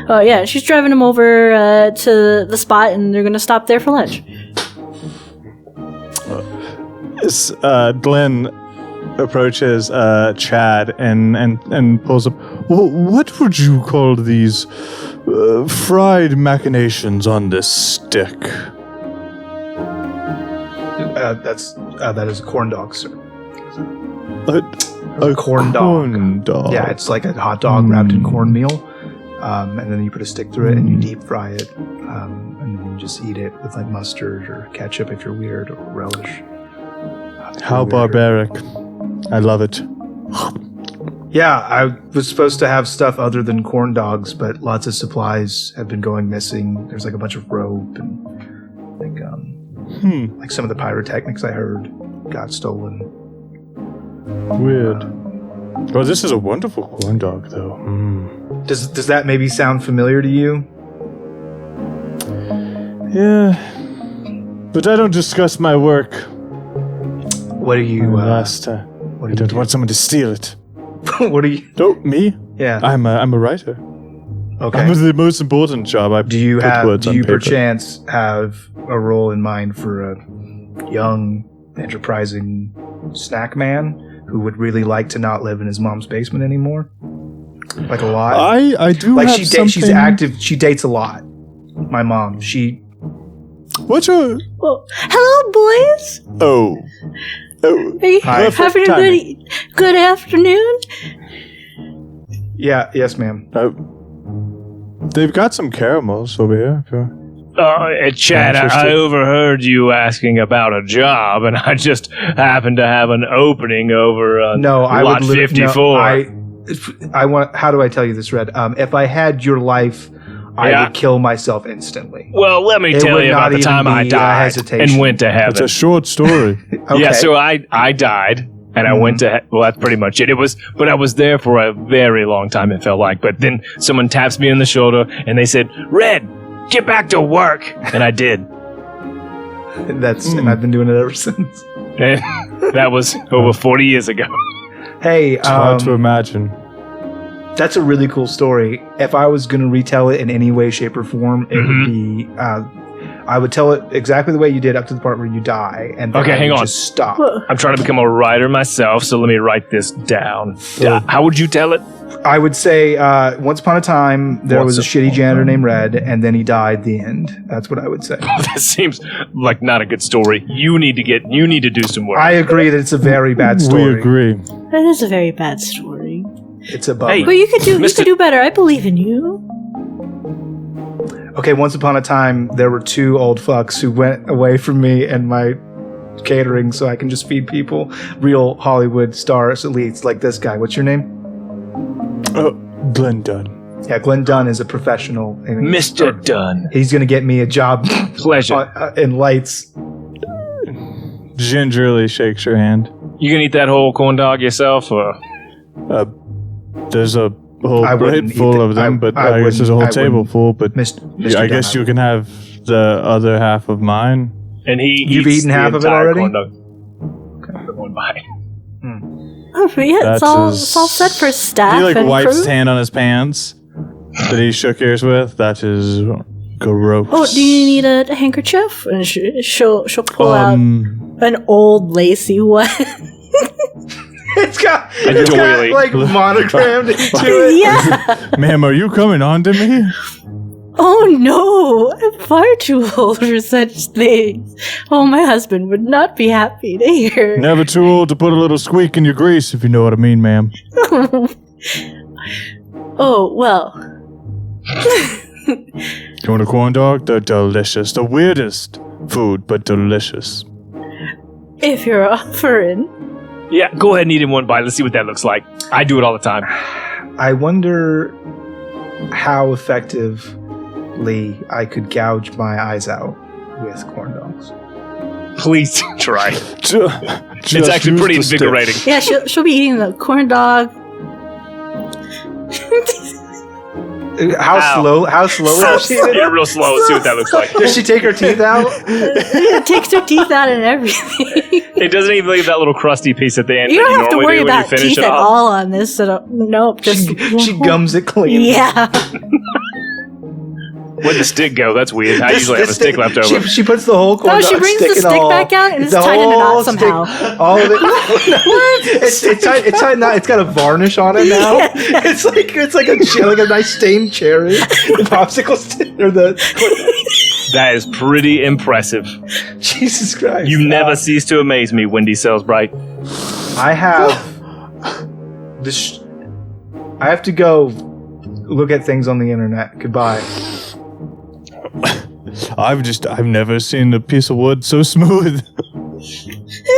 Oh, yeah, she's driving him over to the spot, and they're going to stop there for lunch. Glenn approaches Chad and pulls up. Well, what would you call these fried machinations on this stick? That is a corn dog, sir. A corn dog. Corn dog. Yeah, it's like a hot dog wrapped in cornmeal. And then you put a stick through it and you deep fry it. And then you just eat it with like mustard or ketchup if you're weird, or relish. How barbaric. I love it. Yeah, I was supposed to have stuff other than corn dogs, but lots of supplies have been going missing. There's like a bunch of rope and like some of the pyrotechnics I heard got stolen. Weird. Well, this is a wonderful corn dog, though. Does that maybe sound familiar to you? Yeah. But I don't discuss my work. What are you? I don't want someone to steal it. What are you? Oh, me? Yeah. I'm a writer. Okay. I'm the most important job. Do you perchance have a role in mind for a young, enterprising snack man who would really like to not live in his mom's basement anymore? Like a lot. I do like have something. She's active. She dates a lot. My mom. What's your? Well, hello, boys. Oh. Are you having a good afternoon? Yeah. Yes, ma'am. They've got some caramels over here. Chad, I overheard you asking about a job, and I just happened to have an opening over lot 54. I want. How do I tell you this, Red? If I had your life, I would kill myself instantly. Well, let me tell you about the time I died and went to heaven. It's a short story. Okay. Yeah, so I died. And I went to, well, that's pretty much it. But I was there for a very long time, it felt like. But then someone taps me on the shoulder and they said, Red, get back to work. And I did. And I've been doing it ever since. And that was over 40 years ago. Hey, it's hard to imagine. That's a really cool story. If I was going to retell it in any way, shape, or form, it would be, I would tell it exactly the way you did up to the part where you die, and then hang on. Just stop. I'm trying to become a writer myself, so let me write this down. How would you tell it? I would say, once upon a time, there was a shitty janitor named Red, and then he died. The end. That's what I would say. That seems like not a good story. You need to do some work. I agree that it's a very bad story. We agree. That is a very bad story. It's a bummer. Hey, but you could do better. I believe in you. Okay, once upon a time, there were two old fucks who went away from me and my catering so I can just feed people. Real Hollywood stars, elites, like this guy. What's your name? Glenn Dunn. Yeah, Glenn Dunn is a professional. Mr. Dunn. He's going to get me a job. Pleasure. In lights. Gingerly shakes your hand. You gonna eat that whole corn dog yourself, or? There's a whole plate full of them, but I guess there's a whole table full. But Mr. I guess you can have the other half of mine. And you've eaten half of it already? Corn dog. Okay, one by. Oh, yeah, it's all set for staff. He and wipes crew? his hand on his pants that he shook yours with. That is gross. Oh, do you need a handkerchief? And she'll pull out an old lacy one. It's got doily. like monogrammed into it. Yeah. Ma'am, are you coming on to me? Oh no, I'm far too old for such things. Oh, my husband would not be happy to hear. Never too old to put a little squeak in your grease, if you know what I mean, ma'am. Oh, well. You want a corn dog? They're delicious. The weirdest food, but delicious. If you're offering. Yeah, go ahead and eat in one bite. Let's see what that looks like. I do it all the time. I wonder how effectively I could gouge my eyes out with corn dogs. Please try. It's actually pretty invigorating. Yeah, she'll be eating the corn dog. How slow is she? Yeah, real slow. Let's see what that looks like. Does she take her teeth out? It takes her teeth out and everything. It doesn't even leave that little crusty piece at the end. You don't have to normally worry do when about you finish teeth it at off. all on this. Nope. Just She gums it clean. Yeah. Where'd the stick go? That's weird. I usually have a stick left over. She puts the whole corn dog she brings the stick back out and it's tied in a knot somehow. All of it. It's tied knot. It's got a varnish on it now. Yeah. It's like a nice stained cherry. The popsicle stick or the. That is pretty impressive. Jesus Christ! You never cease to amaze me, Wendy Salisbright. I have I have to go look at things on the internet. Goodbye. I've never seen a piece of wood so smooth.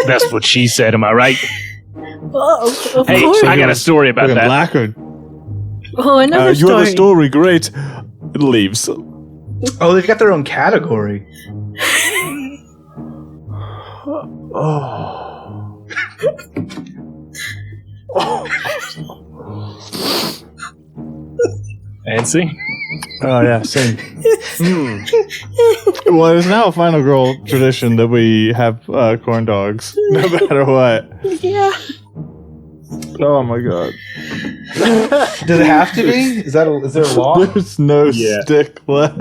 That's what she said. Am I right? Oh, of Hey, course. I got a story about that. Lacquered. Oh, another You story. have a story, great. It leaves. Oh, they've got their own category. Oh. And see? Oh yeah, same. Well, it's now a Final Girl tradition that we have corn dogs, no matter what. Yeah. Oh my god. Does it have to be? Is there a law? There's no Yeah. stick left.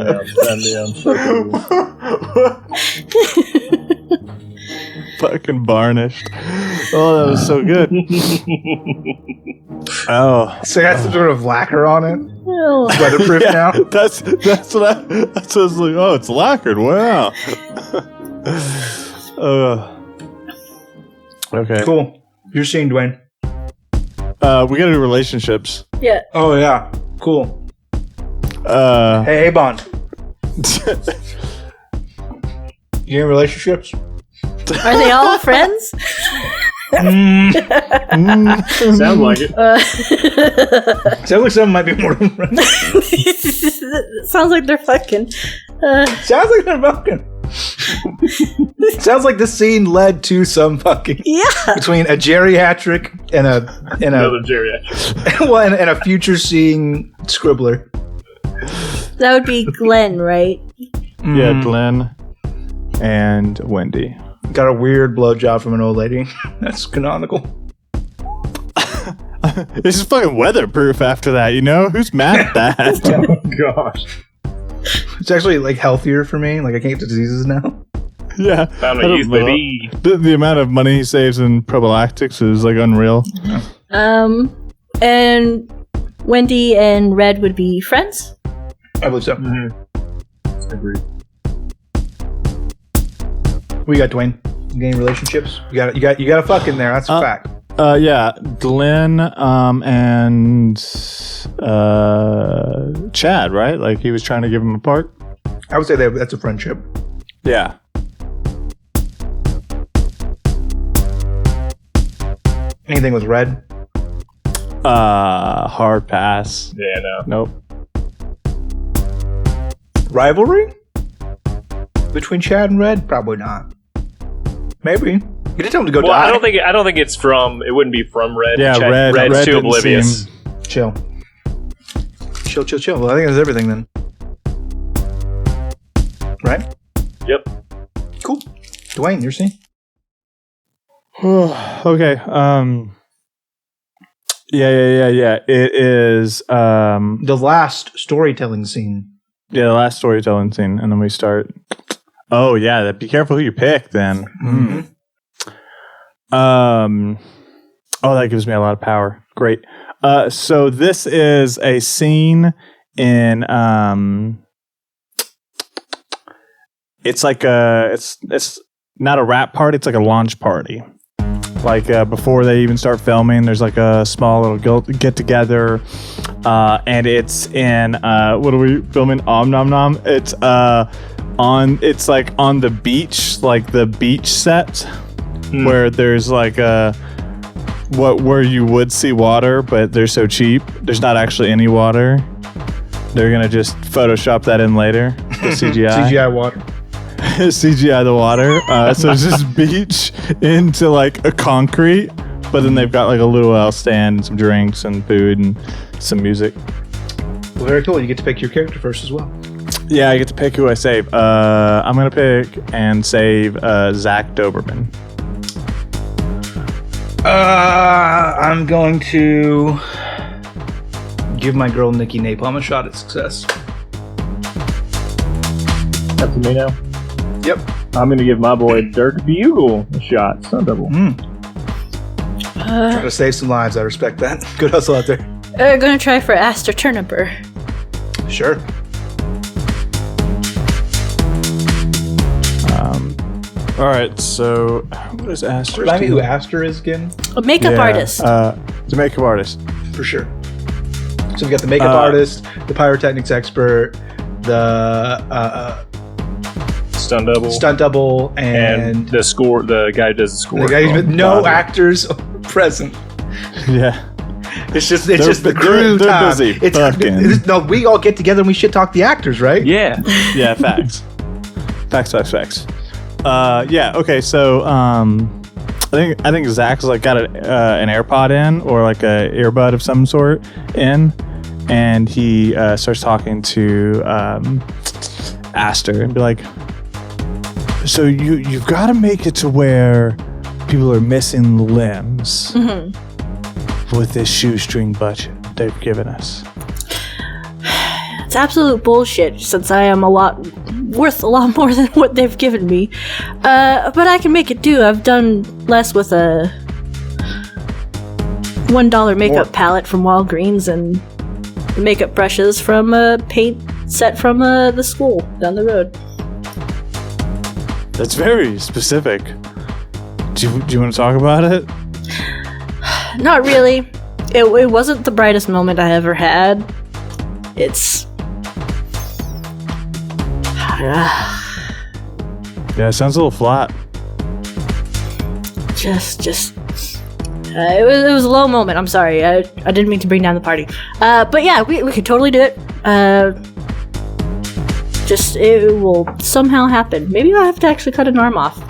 Fucking varnished. Oh, that was so good. Oh. So it has some sort of lacquer on it. Oh. Weatherproof now. That's what I was like. Oh, it's lacquered. Wow. Okay. Cool. You're seeing Dwayne. We gotta do relationships. Yeah. Oh yeah. Cool. Hey, Hey, Bond. You in relationships? Are they all friends? Sounds like it. Sounds like some might be more than friends. Sounds like they're fucking. Sounds like they're fucking. Sounds like this scene led to some fucking Yeah. between a geriatric and Another geriatric. well, and a future seeing scribbler. That would be Glenn, right? Yeah, Glenn and Wendy. Got a weird blowjob from an old lady. That's canonical. This is fucking weatherproof after that, you know? Who's mad at that? Oh, gosh. It's actually like healthier for me. Like I can't get diseases now. Yeah. Found I a don't youth know. baby. The amount of money he saves in prophylactics is like unreal. And Wendy and Red would be friends. I believe so. Agreed. We got Dwayne. You getting relationships? You got a fuck in there. That's a fact. Yeah, Glenn and Chad, right? Like he was trying to give him a part. I would say that's a friendship. Yeah. Anything with Red? Hard pass. Yeah, no. Nope. Rivalry? Between Chad and Red? Probably not. Maybe. You didn't tell him to go Well, die. I don't think it's from. It wouldn't be from Red. Yeah, Red Red's too didn't oblivious. seem- Chill. Chill. Well, I think that's everything then. Right? Yep. Cool. Dwayne, you're seeing? Okay. Yeah. It is. The last storytelling scene. Yeah, the last storytelling scene, and then we start. Oh yeah, be careful who you pick. Then. Oh, that gives me a lot of power. Great. So this is a scene in. It's like it's not a rap party. It's like a launch party. Like before they even start filming, there's like a small little get together, and it's in what are we filming? Om Nom Nom. It's it's like on the beach, like the beach set, where there's like where you would see water, but they're so cheap. There's not actually any water. They're gonna just Photoshop that in later. The CGI. CGI water. CGI the water. So it's just beach into like a concrete, but then they've got like a luau stand and some drinks and food and some music. Well, very cool. You get to pick your character first as well. Yeah, I get to pick who I save. I'm gonna pick and save Zach Doberman. I'm going to give my girl Nikki Napalm a shot at success. Up to me now. Yep. I'm going to give my boy Dirk Bugle a shot. Sun double. Trying to save some lives. I respect that. Good hustle out there. I'm gonna try for Aster Turniper. Sure. All right, so what is Aster? Remind me who Aster is again? A makeup artist. The makeup artist. For sure. So we got the makeup artist, the pyrotechnics expert, the stunt double, and the guy who does the score. The guy who's no actors present. Yeah. It's just the crew they're time. busy No, we all get together and we shit talk the actors, right? Yeah. Yeah, facts. Facts. Yeah, okay, so I think Zach's like got an AirPod in or like a earbud of some sort in, and he starts talking to Aster and be like, so you've got to make it to where people are missing limbs with this shoestring budget they've given us. It's absolute bullshit, since I am worth a lot more than what they've given me. But I can make it do. I've done less with a $1 makeup palette from Walgreens and makeup brushes from a paint set from the school down the road. That's very specific. Do you want to talk about it? Not really. It wasn't the brightest moment I ever had. It's... Yeah, it sounds a little flat. It was a low moment. I'm sorry. I didn't mean to bring down the party. But yeah, we could totally do it. It will somehow happen. Maybe I'll have to actually cut an arm off.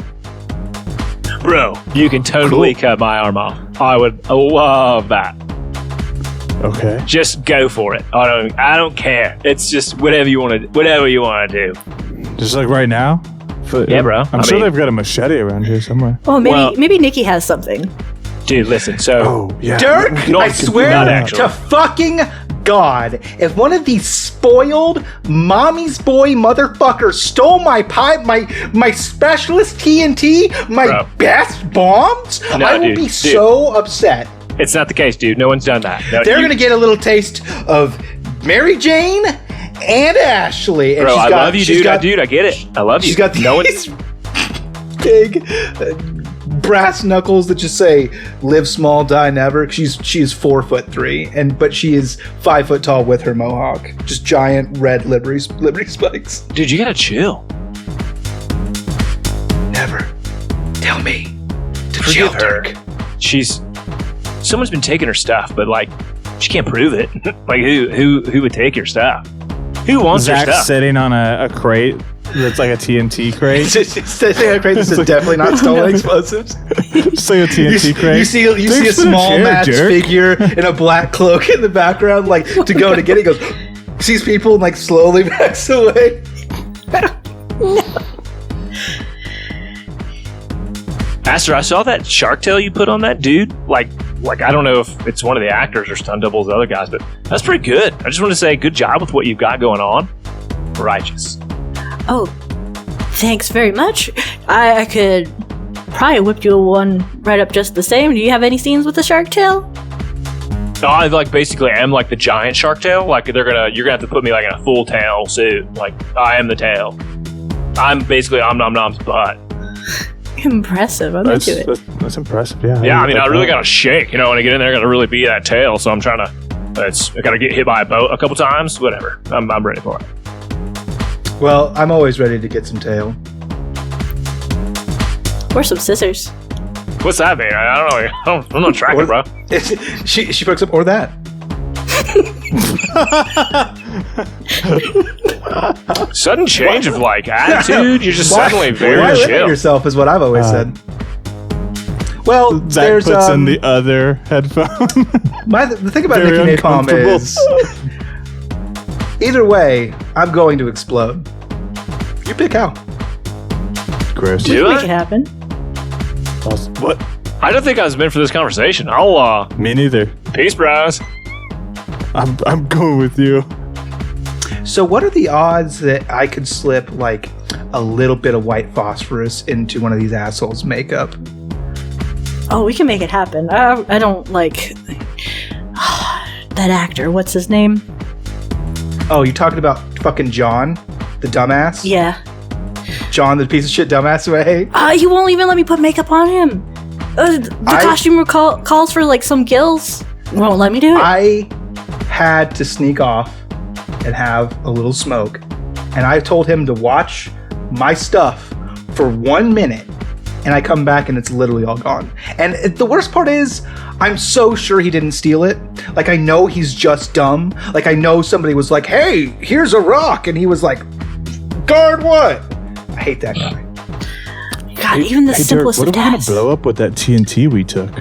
Bro, you can totally cut my arm off. I would love that. Okay. Just go for it. I don't care. It's just whatever you want to do. Just like right now? Yeah, bro. I'm sure they've got a machete around here somewhere. Oh, maybe Nikki has something. Dude, listen. So, Dirk, I swear to fucking God, if one of these spoiled mommy's boy motherfuckers stole my specialist TNT, my best bombs, I will be so upset. It's not the case, dude. No one's done that. No, They're gonna get a little taste of Mary Jane and Ashley. And bro, I love you, dude. I get it. I love you. She's got these big brass knuckles that just say "Live small, die never." She is 4'3", but she is 5 foot tall with her mohawk. Just giant red liberty spikes. Dude, you gotta chill. Never tell me to chill, Dirk. Someone's been taking her stuff, but like she can't prove it. Like who would take your stuff? Who wants your stuff? Zach's sitting on a crate that's like a TNT crate. Sitting on a crate that says definitely not stolen explosives. It's like a TNT crate. You see a small Matt's figure in a black cloak in the background, like to go to get it. He goes, sees people and like slowly backs away. Aster, I saw that shark tail you put on that dude. Like I don't know if it's one of the actors or stunt doubles, the other guys, but that's pretty good. I just want to say good job with what you've got going on. Righteous. Oh, thanks very much. I could probably whip you one right up just the same. Do you have any scenes with the shark tail? No, I basically am like the giant shark tail. Like you're gonna have to put me like in a full tail suit. Like I am the tail. I'm basically Nom Nom's butt. Impressive. I'm into it. That's impressive. Yeah. Yeah, I mean, I really gotta shake. When I get in there, I gotta really be that tail. So I'm trying to. I gotta get hit by a boat a couple times. Whatever. I'm ready for it. Well, I'm always ready to get some tail. Or some scissors. What's that mean? I don't know. I'm not tracking, bro. She picks up or that. Sudden change of attitude. You're just suddenly very why limit chill. yourself is what I've always said. Well, Zach there's puts in the other headphone. the thing about Very Nikki Napalm is either way, I'm going to explode. You pick how. Chris. Do Make it happen. What? I don't think I was meant for this conversation. I'll Me neither. peace, bros. I'm going with you. So what are the odds that I could slip like a little bit of white phosphorus into one of these assholes' makeup? Oh, we can make it happen. I don't like that actor. What's his name? Oh, you talking about fucking John, the dumbass? Yeah. John, the piece of shit dumbass who I hate. He won't even let me put makeup on him. The costume calls for like some gills. Won't let me do it. I had to sneak off and have a little smoke, and I told him to watch my stuff for 1 minute, and I come back and it's literally all gone. And the worst part is, I'm so sure he didn't steal it. Like, I know he's just dumb. Like, I know somebody was like, hey, here's a rock, and he was like, guard what? I hate that guy. God, even the simplest Derek, of what are we tasks. gonna blow up with that TNT we took?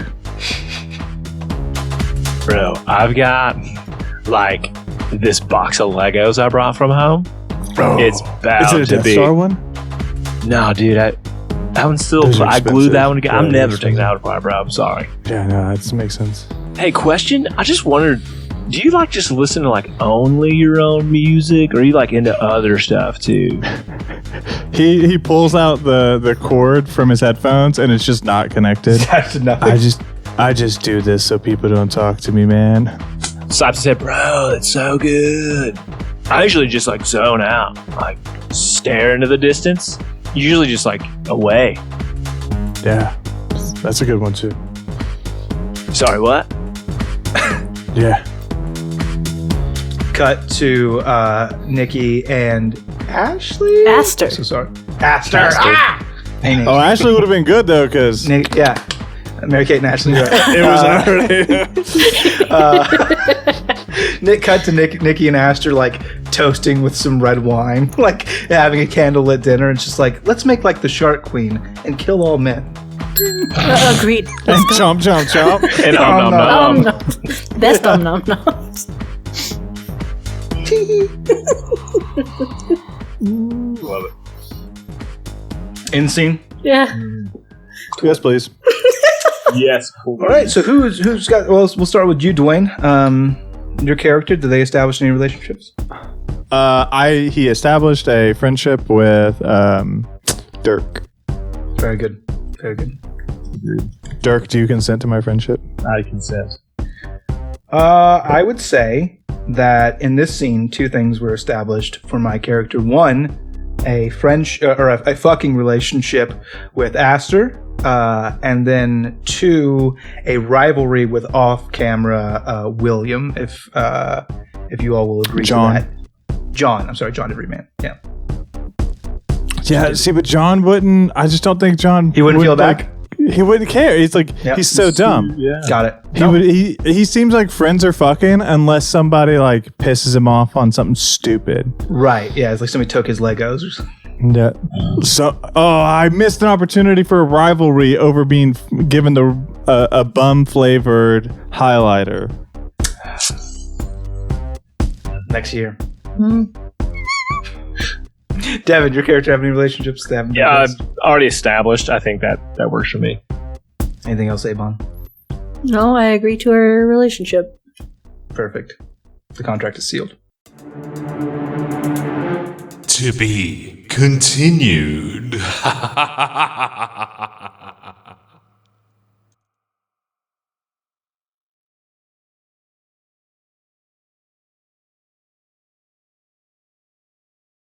Bro, I've got like this box of Legos I brought from home. It's bound Is it a to Death be. Star one? No, dude, that one's still. Those are I glued that expensive. one together. Yeah, I'm they're never taking that expensive. out of bro. I'm sorry. Yeah, no, that makes sense. Hey, question. I just wondered, do you like just listen to like only your own music, or are you like into other stuff too? He pulls out the cord from his headphones and it's just not connected. That's nothing. I just do this so people don't talk to me, man. Cypher said, bro, that's so good. I usually just like zone out, like stare into the distance. Usually just like away. Yeah, that's a good one too. Sorry, what? Yeah. Cut to Nikki and Ashley? Aster. So sorry. Aster. Ah! Hey, Nick. Oh, Ashley would have been good though, because Nick, yeah. Mary Kate and Ashley. Right. it was already. Nick cut to Nikki and Aster like toasting with some red wine, like having a candlelit dinner, and just like, let's make like the Shark Queen and kill all men. Agreed. And chomp, chomp, chomp. And nom. No. Best nom. Love it. End scene. Yeah. Yes, please. Yes. All right. So who's got? Well, we'll start with you, Dwayne. Your character. Do they establish any relationships? He established a friendship with Dirk. Very good. Very good. Dirk, do you consent to my friendship? I consent. I would say that in this scene, two things were established for my character. One, a a fucking relationship with Aster, and then two, a rivalry with off-camera William. If you all will agree John. to that. John. I'm sorry, John Everyman. Yeah. Yeah, see, but John wouldn't. I just don't think John. He wouldn't feel like, back? He wouldn't care. He's like, Yep. he's so dumb. Yeah. Got it. He seems like friends are fucking unless somebody like pisses him off on something stupid. Right. Yeah. It's like somebody took his Legos or something. Yeah. So, I missed an opportunity for a rivalry over being given a bum flavored highlighter. Next year. Devin, your character have any relationships that haven't been Yeah, discussed? already established. I think that works for me. Anything else, Avon? No, I agree to our relationship. Perfect. The contract is sealed. To be continued.